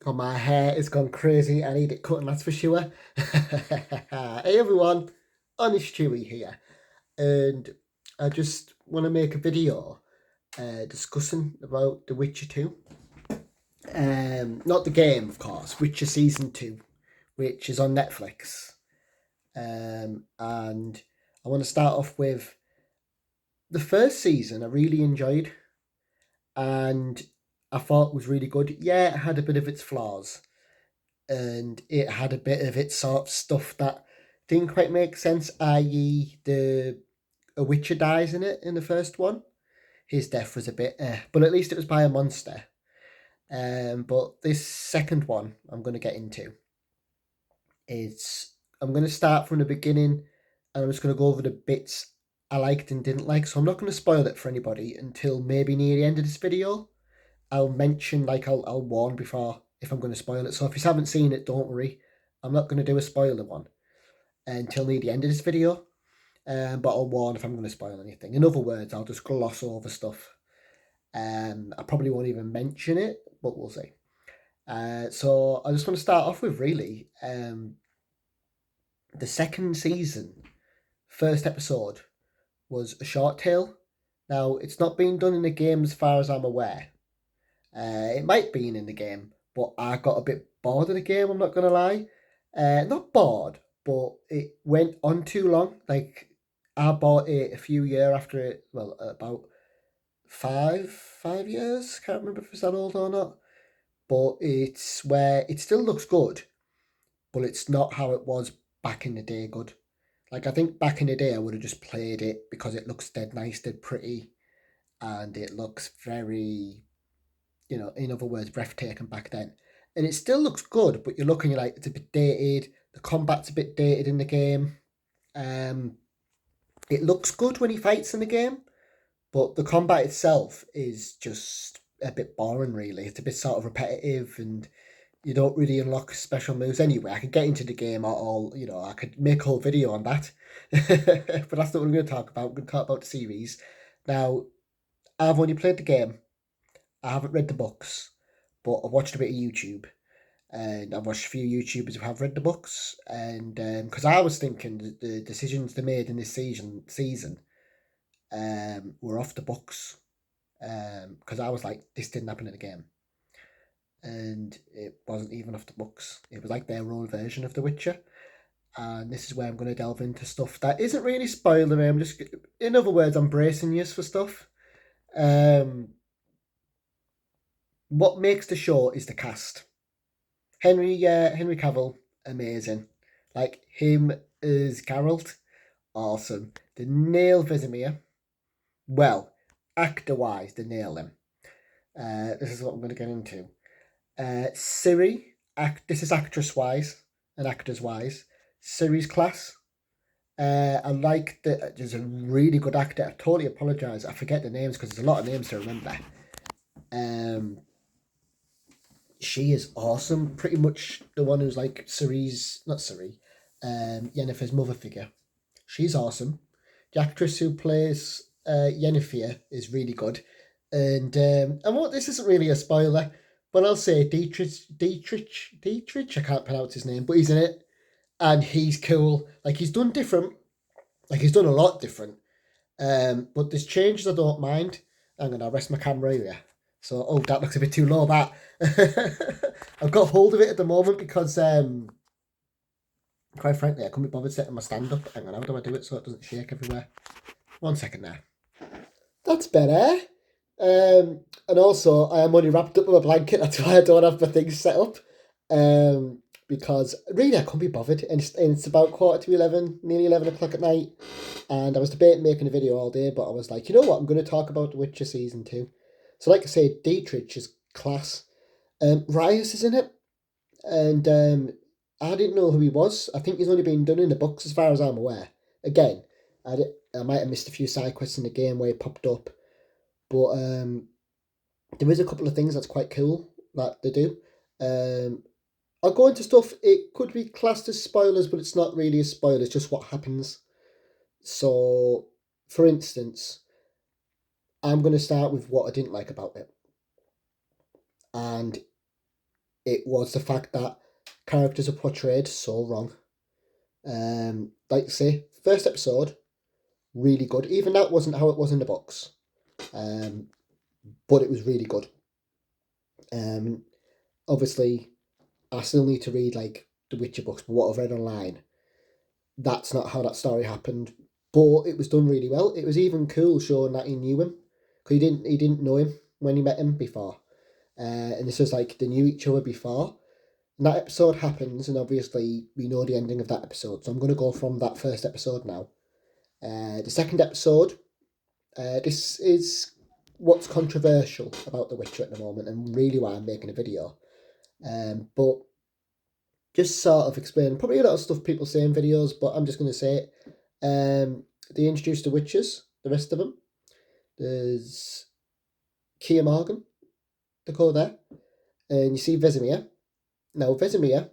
God, my hair has gone crazy. I need it cutting, that's for sure. Hey everyone, Honest Chewy here, and I just want to make a video discussing about The Witcher 2. Not the game, of course, Witcher Season 2, which is on Netflix. And I want to start off with the first season I really enjoyed, and I thought was really good. Yeah, it had a bit of its flaws, and it had a bit of its sort of stuff that didn't quite make sense, i.e., the a Witcher dies in it in the first one. His death was a bit, but at least it was by a monster. But this second one I'm going to get into is I'm going to start from the beginning, and I'm just going to go over the bits I liked and didn't like. So I'm not going to spoil it for anybody until maybe near the end of this video. I'll mention, like, I'll warn before if I'm going to spoil it. So if you haven't seen it, don't worry. I'm not going to do a spoiler one until near the end of this video. But I'll warn if I'm going to spoil anything. In other words, I'll just gloss over stuff. I probably won't even mention it, but we'll see. So I just want to start off with really the second season, first episode was a short tale. Now it's not being done in the game as far as I'm aware. It might be in the game, but I got a bit bored of the game. I'm not gonna lie. Not bored, but it went on too long. Like I bought it a few years after it. Well, about five years. Can't remember if it's that old or not. But it's where it still looks good, but it's not how it was back in the day. Good. Like I think back in the day, I would have just played it because it looks dead nice, dead pretty, and it looks very, in other words, breathtaking back then. And it still looks good, but you're looking, you're like, it's a bit dated. The combat's a bit dated in the game. Um, it looks good when he fights in the game, but the combat itself is just a bit boring, really. It's a bit sort of repetitive, and you don't really unlock special moves anyway. I could get into the game at all, I could make a whole video on that. But that's not what I'm going to talk about. I'm going to talk about the series. Now, I've only played the game, I haven't read the books, but I've watched a bit of YouTube, and I've watched a few YouTubers who have read the books, and because I was thinking that the decisions they made in this season were off the books, because I was like, this didn't happen in the game, and it wasn't even off the books. It was like their own version of The Witcher, and this is where I'm going to delve into stuff that isn't really spoilery. I'm just, in other words, I'm bracing you for stuff. Um, what makes the show is the cast. Henry Cavill, amazing. Like him as Geralt, awesome. The nail Vesemir, well, actor wise, they nail him. This is what I'm going to get into. Siri, this is actress wise and actors wise. Siri's class. I like that. There's a really good actor. I totally apologise. I forget the names because there's a lot of names to remember. Um, she is awesome. Pretty much the one who's like Ciri's, not Ciri, Yennefer's mother figure. She's awesome. The actress who plays Yennefer is really good. And what, this isn't really a spoiler, but I'll say Dietrich, I can't pronounce his name, but he's in it, and he's cool. Like he's done different, like he's done a lot different. But there's changes I don't mind. I'm gonna rest my camera here. So, oh, that looks a bit too low. That I've got hold of it at the moment because, quite frankly, I couldn't be bothered setting my stand up. Hang on, how do I do it so it doesn't shake everywhere? 1 second there. That's better. And also, I am only wrapped up with a blanket. That's why I don't have my things set up. Because really, I couldn't be bothered. And it's about 11:15, nearly 11 o'clock at night. And I was debating making a video all day, but I was like, you know what? I'm going to talk about The Witcher Season 2. So, like I say, Dietrich is class. Riot is in it. And I didn't know who he was. I think he's only been done in the books as far as I'm aware. Again, I might have missed a few side quests in the game where he popped up. But there is a couple of things that's quite cool that they do. I'll go into stuff, it could be classed as spoilers, but it's not really a spoiler, it's just what happens. So, for instance, I'm going to start with what I didn't like about it. And it was the fact that characters are portrayed so wrong. Like I say, first episode, really good. Even that wasn't how it was in the books, but it was really good. Obviously, I still need to read like the Witcher books, but what I've read online, that's not how that story happened. But it was done really well. It was even cool showing that he knew him, because he didn't know him when he met him before, and this was like they knew each other before. And that episode happens, and obviously we know the ending of that episode. So I'm going to go from that first episode now. The second episode, this is what's controversial about The Witcher at the moment, and really why I'm making a video. But just sort of explain probably a lot of stuff people say in videos, but I'm just going to say it. They introduced the Witchers, the rest of them. There's Keir Morgan, they call there, and you see Vesemir. Now Vesemir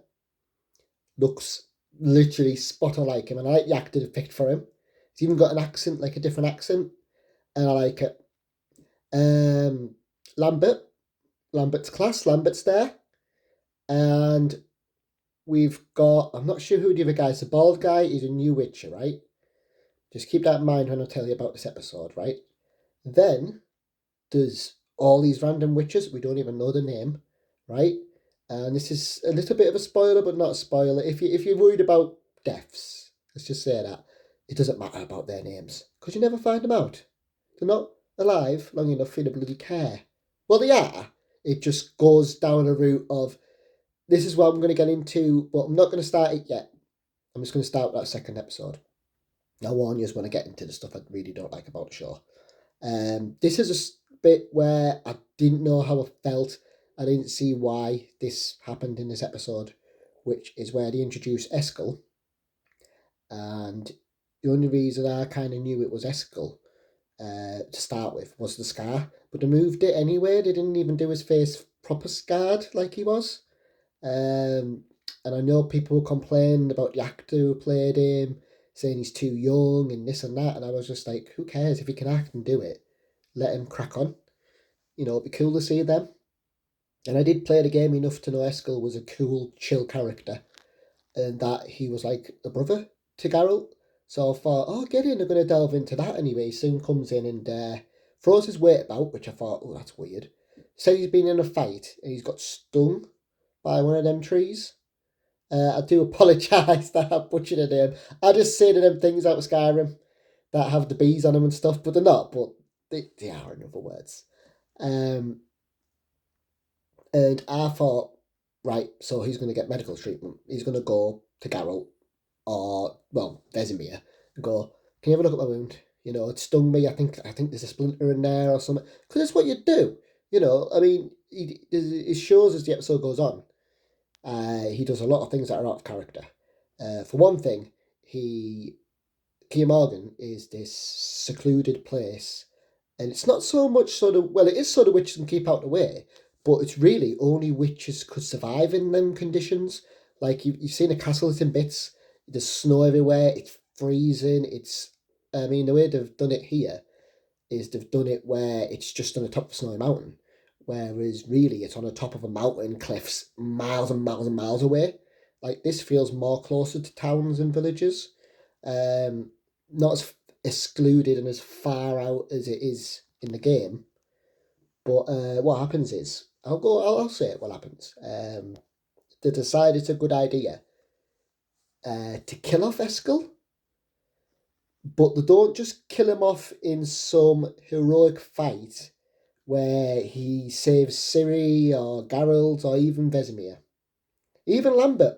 looks literally spot on like him, and I like the actor they picked for him. He's even got an accent, like a different accent, and I like it. Lambert's class. Lambert's there, and we've got. I'm not sure who the other guy is. The bald guy is a new Witcher, right? Just keep that in mind when I tell you about this episode, right? Then there's all these random witches. We don't even know the name, right? And this is a little bit of a spoiler, but not a spoiler. If you're worried about deaths, let's just say that it doesn't matter about their names because you never find them out. They're not alive long enough for you to bloody care. Well, they are. It just goes down a route of this is what I'm going to get into, but I'm not going to start it yet. I'm just going to start with that second episode. I'll warn you when I get into the stuff I really don't like about the show. This is a bit where I didn't know how I felt. I didn't see why this happened in this episode, which is where they introduce Eskel. And the only reason I kind of knew it was Eskel to start with was the scar. But they moved it anyway. They didn't even do his face proper scarred like he was. And I know people complained about the actor who played him, saying he's too young and this and that. And I was just like, who cares if he can act and do it? Let him crack on. You know, it'd be cool to see them. And I did play the game enough to know Eskel was a cool, chill character, and that he was like a brother to Geralt. So I thought, oh, get in, they're going to delve into that anyway. He soon comes in and throws his weight about, which I thought, oh, that's weird. Said he's been in a fight and he's got stung by one of them trees. I do apologise that I butchered a name. I just say to them things out of Skyrim that have the bees on them and stuff, but they're not, but they are in other words. And I thought, right, so he's going to get medical treatment. He's going to go to Geralt or, well, Vesemir and go, can you have a look at my wound? You know, it stung me. I think there's a splinter in there or something. Because that's what you do. You know, I mean, it shows as the episode goes on. He does a lot of things that are out of character. For one thing, Keir Morgan is this secluded place. And it's not so much sort of, well, it is sort of witches can keep out the way, but it's really only witches could survive in them conditions. Like you've seen a castle that's in bits. There's snow everywhere. It's freezing. I mean, the way they've done it here is they've done it where it's just on the top of a snowy mountain, whereas really it's on the top of a mountain, cliffs, miles and miles and miles away. Like this feels more closer to towns and villages, not as excluded and as far out as it is in the game. But what happens is, I'll say it. What happens? They decide it's a good idea to kill off Eskel, but they don't just kill him off in some heroic fight where he saves Ciri or Geralt or even Vesemir, even Lambert.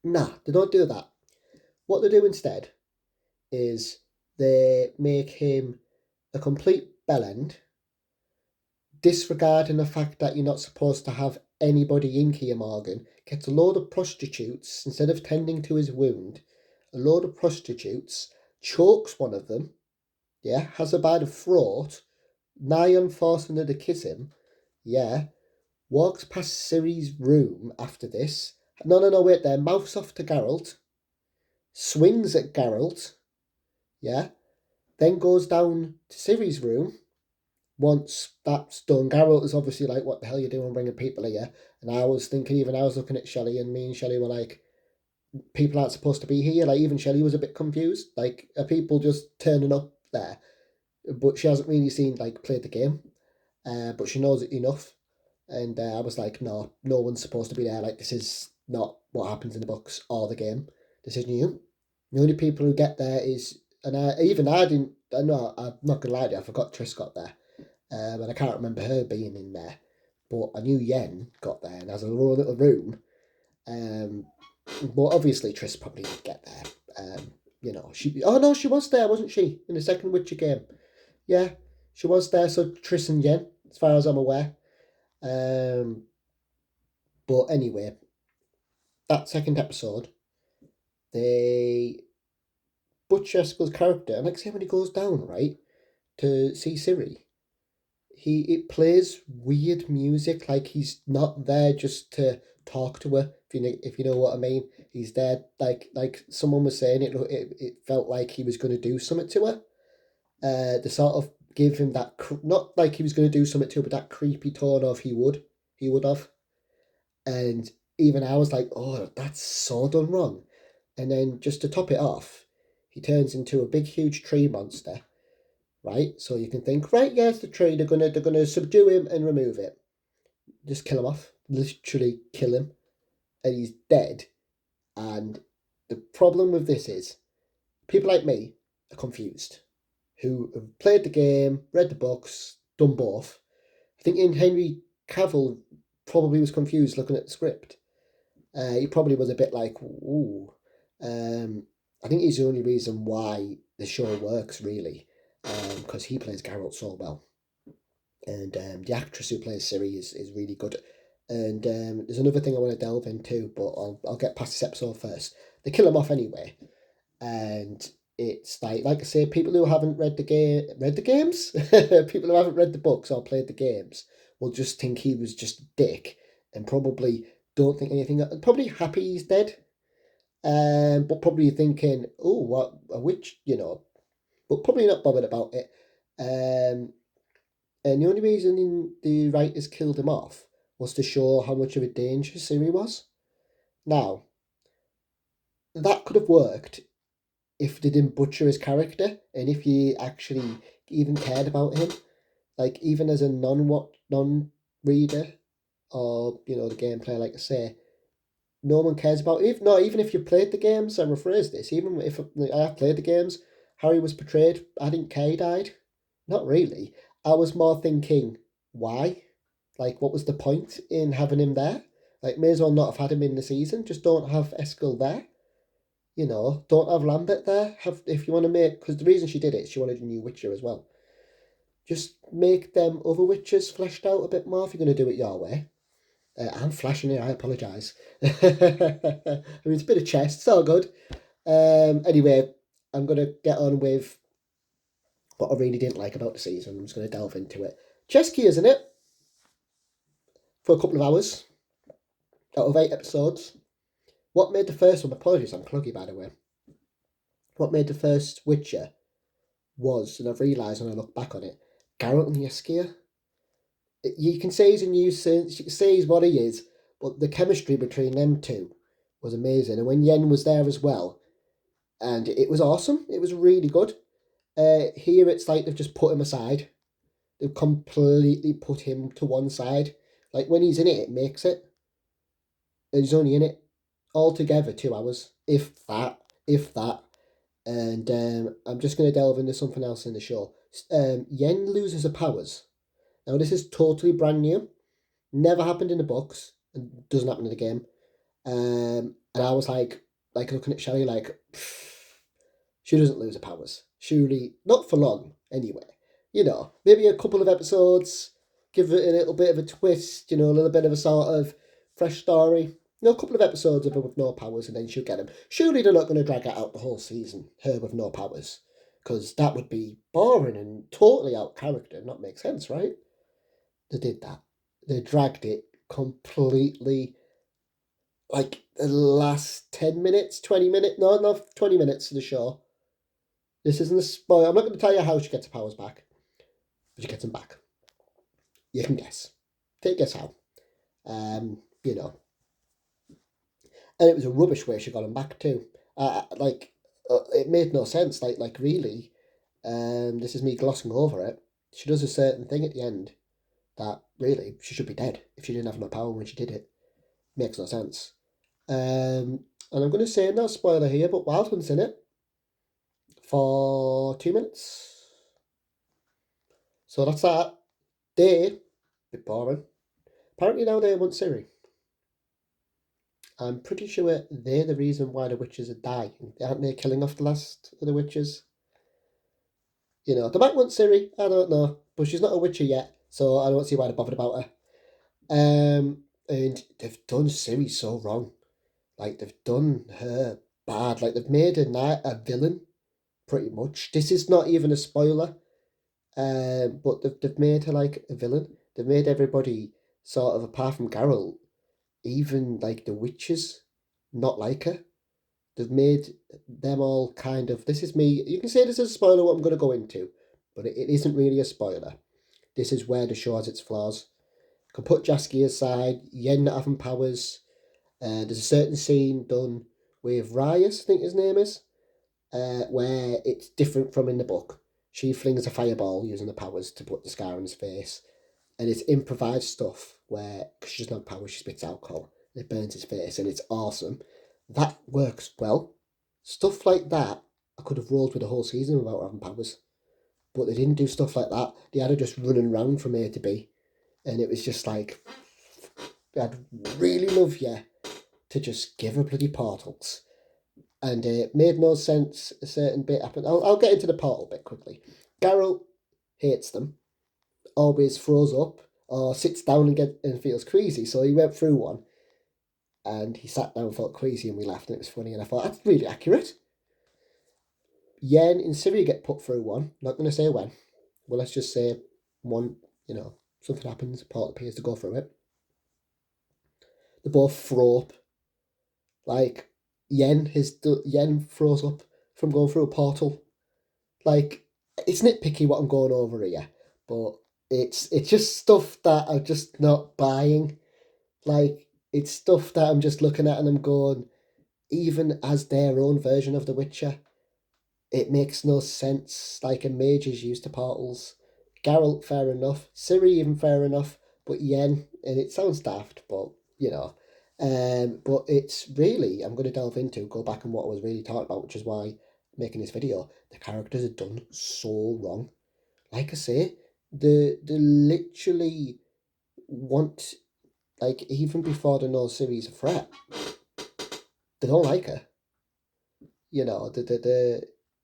Nah, they don't do that. What they do instead is they make him a complete bellend, disregarding the fact that you're not supposed to have anybody in Keir Morgan, gets a load of prostitutes, instead of tending to his wound, a load of prostitutes, chokes one of them, yeah, has her by the throat, nigh on forcing her to kiss him, yeah, walks past Ciri's room after this, no, wait there, mouths off to Geralt, swings at Geralt, yeah, then goes down to Ciri's room, once that's done, Garrett was obviously like, what the hell are you doing bringing people here? And I was thinking, even I was looking at Shelley, and me and Shelley were like, people aren't supposed to be here. Like, even Shelley was a bit confused. Like, are people just turning up there? But she hasn't really played the game. But she knows it enough. And I was like, no, no one's supposed to be there. Like, this is not what happens in the books or the game. This is new. The only people who get there is, and I didn't, I know, I'm not going to lie to you, I forgot Triss got there. And I can't remember her being in there. But I knew Yen got there and has a little room. But obviously Triss probably did get there. She was there, wasn't she, in the second Witcher game? Yeah, she was there. So Triss and Yen, as far as I'm aware. But anyway, that second episode, they Butch Eskel's character, and like say when he goes down, right, to see Ciri, it plays weird music, like he's not there just to talk to her, if you know what I mean. He's there like someone was saying, it felt like he was going to do something to her. To sort of give him that, not like he was going to do something to her, but that creepy tone of he would have. And even I was like, oh, that's so done wrong. And then just to top it off, he turns into a big, huge tree monster, right? So you can think, right, yes, the tree. They're gonna subdue him and remove it, just kill him off, literally kill him, and he's dead. And the problem with this is, people like me are confused, who have played the game, read the books, done both. I think in Henry Cavill probably was confused looking at the script. He probably was a bit like, ooh. I think he's the only reason why the show works, really, because he plays Geralt so well. And the actress who plays Ciri is really good. And there's another thing I want to delve into, but I'll get past this episode first. They kill him off anyway. And it's like I say, people who haven't read the games, people who haven't read the books or played the games will just think he was just a dick and probably don't think anything. Probably happy he's dead, but probably thinking, oh, what a witch, but probably not bothered about it. And the only reason the writers killed him off was to show how much of a danger Ciri was. Now, that could have worked if they didn't butcher his character and if you actually even cared about him, like even as a non-reader or the gameplay, like I say, no one cares about it. Even if you played the games, I rephrase this, even if I have played the games, Harry was portrayed, I didn't care he died. Not really. I was more thinking, why? Like, what was the point in having him there? Like, may as well not have had him in the season. Just don't have Eskel there. Don't have Lambert there. If you want to make, because the reason she did it, she wanted a new Witcher as well. Just make them other Witchers fleshed out a bit more if you're going to do it your way. I'm flashing here, I apologise. I mean, it's a bit of chest, it's all good. Anyway, I'm going to get on with what I really didn't like about the season. I'm just going to delve into it. Chess key, isn't it? For a couple of hours out of 8 episodes. What made the first one, apologies, I'm cluggy by the way. What made the first Witcher was, and I've realised when I look back on it, Geralt and Jaskier. You can say he's a nuisance, you can say he's what he is, but the chemistry between them two was amazing. And when Yen was there as well, and it was awesome, it was really good. Here it's like they've just put him aside. They've completely put him to one side. Like when he's in it, it makes it. And he's only in it altogether 2 hours, if that. And I'm just going to delve into something else in the show. Yen loses her powers. Now, this is totally brand new. Never happened in the books. And doesn't happen in the game. And I was like looking at Shelley like, she doesn't lose her powers. Surely, not for long, anyway. Maybe a couple of episodes, give it a little bit of a twist, a little bit of a sort of fresh story. A couple of episodes of her with no powers and then she'll get them. Surely they're not going to drag it out the whole season, her with no powers. Because that would be boring and totally out of character, not make sense, right? They did that. They dragged it completely, like the last 10 minutes, 20 minutes, no, 20 minutes of the show. This isn't a spoiler. I'm not going to tell you how she gets her powers back, but she gets them back. You can guess. Take a guess how. You know. And it was a rubbish way she got him back too. It made no sense. Like really, this is me glossing over it. She does a certain thing at the end that really she should be dead if she didn't have no power when she did it. Makes no sense. And I'm going to say no spoiler here, but Wild Hunt's in it for 2 minutes. So that's that. They, bit boring. Apparently now they want Ciri. I'm pretty sure they're the reason why the witches are dying. Aren't they killing off the last of the witches? You know, they might want Ciri, I don't know. But she's not a witcher yet, so I don't see why they're bothered about her. And they've done Ciri so wrong. Like, they've done her bad. Like, they've made her a villain, pretty much. This is not even a spoiler. But they've made her, like, a villain. They've made everybody, sort of, apart from Geralt, even, like, the witches, not like her. They've made them all kind of... This is me... You can say this is a spoiler, what I'm going to go into. But it isn't really a spoiler. This is where the show has its flaws. Can put Jasky aside, Yen not having powers. There's a certain scene done with Rias, I think his name is, where it's different from in the book. She flings a fireball using the powers to put the scar on his face. And it's improvised stuff where, because she doesn't have powers, she spits alcohol. And it burns his face, and it's awesome. That works well. Stuff like that, I could have rolled with the whole season without having powers. But they didn't do stuff like that. They had her just running around from A to B. And it was just like, I'd really love you to just give her bloody portals. And it made no sense. A certain bit happened. I'll get into the portal bit quickly. Geralt hates them. Always throws up or sits down and feels queasy. So he went through one and he sat down and felt queasy and we laughed and it was funny. And I thought, that's really accurate. Yen and Ciri get put through one. Not going to say when. Well, let's just say one, something happens. Portal appears to go through it. They both throw up. Like, Yen throws up from going through a portal. Like, it's nitpicky what I'm going over here, but it's just stuff that I'm just not buying. Like, it's stuff that I'm just looking at and I'm going, even as their own version of The Witcher, it makes no sense. Like, a mage is used to portals. Geralt, fair enough. Ciri, even fair enough. But Yen, and it sounds daft, but, but it's really, I'm going to delve into, go back on what I was really talking about, which is why making this video, the characters are done so wrong. Like I say, they literally want, like, even before they know Ciri's a threat, they don't like her.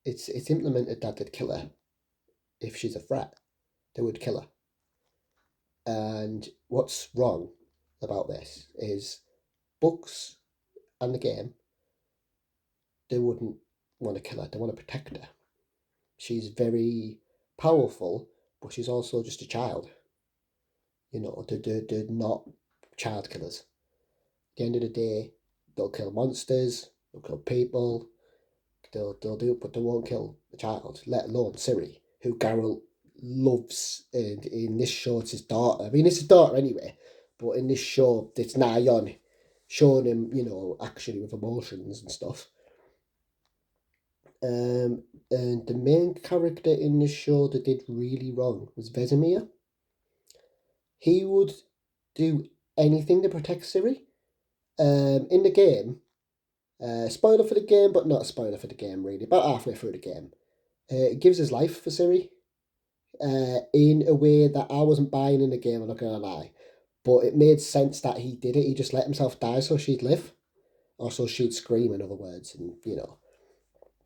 It's implemented that they'd kill her. If she's a threat, they would kill her. And what's wrong about this is books and the game, they wouldn't want to kill her. They want to protect her. She's very powerful, but she's also just a child. They're not child killers. At the end of the day, they'll kill monsters, they'll kill people, they'll do it, but they won't kill a child, let alone Ciri, who Geralt loves. And in this show, it's his daughter. I mean, it's his daughter anyway, but in this show, it's nigh on showing him, actually with emotions and stuff. And the main character in the show that did really wrong was Vesemir. He would do anything to protect Ciri. In the game, spoiler for the game, but not a spoiler for the game really, about halfway through the game, it gives his life for Ciri, in a way that I wasn't buying in the game, I'm not going to lie. But it made sense that he did it. He just let himself die so she'd live. Or so she'd scream, in other words, and.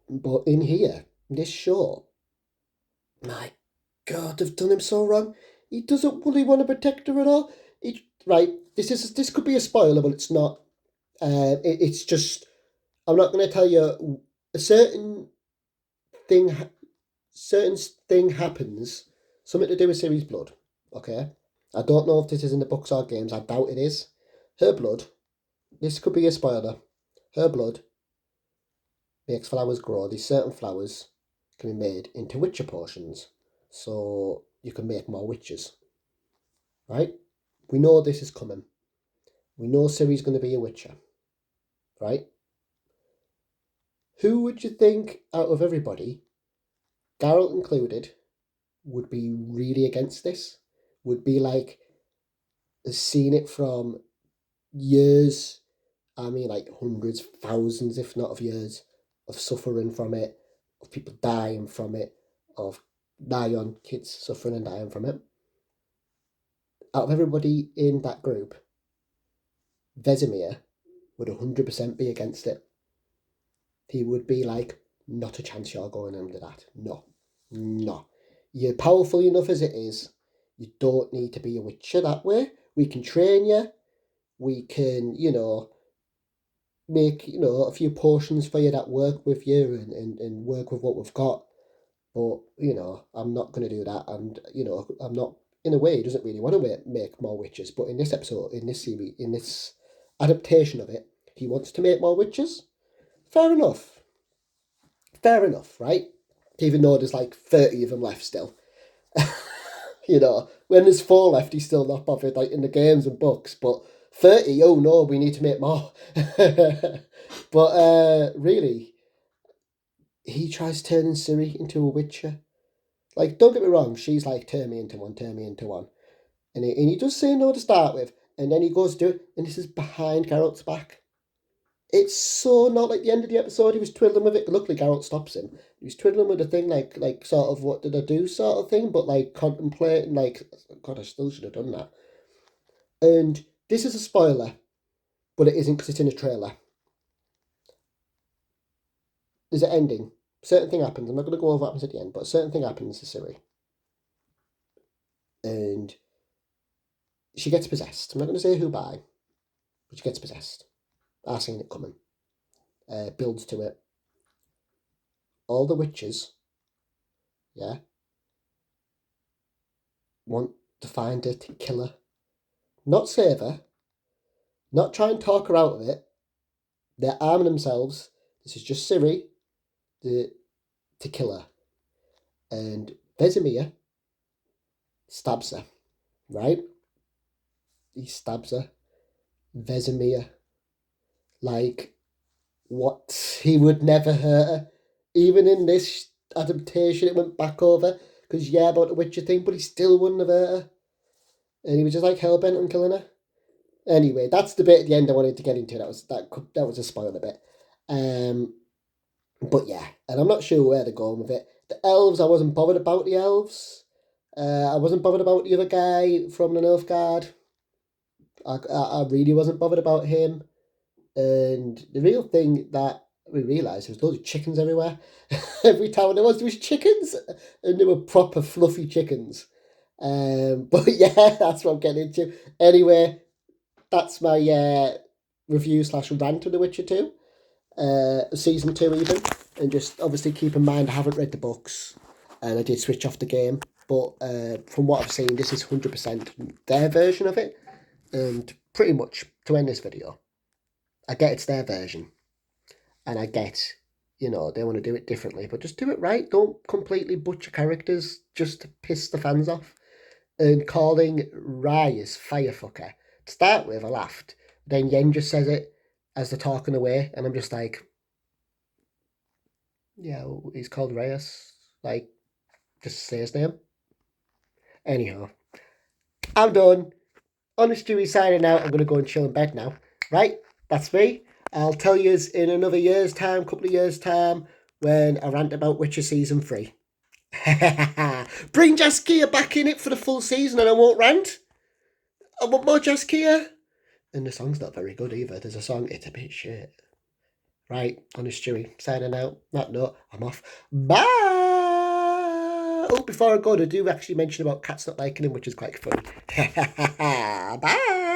But in here, this show, my God, they've done him so wrong. He doesn't really want to protect her at all. This could be a spoiler, but it's not. It's just, I'm not going to tell you a certain thing happens, something to do with Ciri's blood. Okay, I don't know if this is in the books or games. I doubt it is. Her blood. This could be a spoiler. Her blood makes flowers grow. These certain flowers can be made into witcher potions, so you can make more witches. right? We know this is coming. We know Ciri's going to be a Witcher, right? Who would you think out of everybody, Geralt included, would be really against this? Would be like, has seen it from years, I mean like hundreds, thousands, if not of years, of suffering from it, of people dying from it, of nigh on kids suffering and dying from it. Out of everybody in that group, Vesemir would 100% be against it. He would be like, not a chance you're going under that. No. No. You're powerful enough as it is. You don't need to be a Witcher that way. We can train you. We can, make, a few potions for you that work with you and work with what we've got. But, I'm not going to do that. And, I'm not, in a way, he doesn't really want to make more witches. But in this episode, in this series, in this adaptation of it, he wants to make more witches. Fair enough. Fair enough, right? Even though there's like 30 of them left still. When there's 4 left, he's still not bothered, like in the games and books. But 30, oh no, we need to make more. But really, he tries turning Ciri into a Witcher. Like, don't get me wrong, she's like, turn me into one, turn me into one. And he does say no to start with, and then he goes to do it, and this is behind Geralt's back. It's so not like the end of the episode, he was twiddling with it. Luckily, Geralt stops him. He was twiddling with the thing, like sort of, what did I do sort of thing, but like contemplating, like, God, I still should have done that. And this is a spoiler, but it isn't because it's in a trailer. There's an ending. Certain thing happens. I'm not going to go over what happens at the end, but a certain thing happens to Ciri. And she gets possessed. I'm not going to say who by, but she gets possessed. I've seen it coming. Builds to it. All the witches, want to find her to kill her. Not save her. Not try and talk her out of it. They're arming themselves. This is just Ciri to kill her. And Vesemir stabs her, right? He stabs her. Vesemir, like, what? He would never hurt her. Even in this adaptation, it went back over. Because, about the Witcher thing, but he still wouldn't have hurt her. And he was just like hell-bent on killing her. Anyway, that's the bit at the end I wanted to get into. That was a spoiler bit. But yeah, and I'm not sure where they're going with it. The elves, I wasn't bothered about the elves. I wasn't bothered about the other guy from the Nilfgaard. I really wasn't bothered about him. And the real thing that we realised, there was loads of chickens everywhere. Every town there was chickens, and they were proper fluffy chickens. But yeah, that's what I'm getting into. Anyway, that's my review / rant of The Witcher 2. Season 2 even. And just obviously keep in mind I haven't read the books and I did switch off the game. But from what I've seen, this is 100% their version of it. And pretty much to end this video, I get it's their version. And I get, they want to do it differently. But just do it right. Don't completely butcher characters just to piss the fans off. And calling Rhys Firefucker. To start with, I laughed. Then Yen just says it as they're talking away. And I'm just like, yeah, he's called Reyes. Like, just say his name. Anyhow, I'm done. Honest Stewie signing out. I'm going to go and chill in bed now. Right? That's me. I'll tell you in another year's time, couple of years' time, when I rant about Witcher Season 3. Bring Jaskier back in it for the full season and I won't rant. I want more Jaskier. And the song's not very good either. There's a song, it's a bit shit. Right, Honest Stewie, signing out. That note, I'm off. Bye! Oh, before I go, I do actually mention about cats not liking him, which is quite funny. Bye!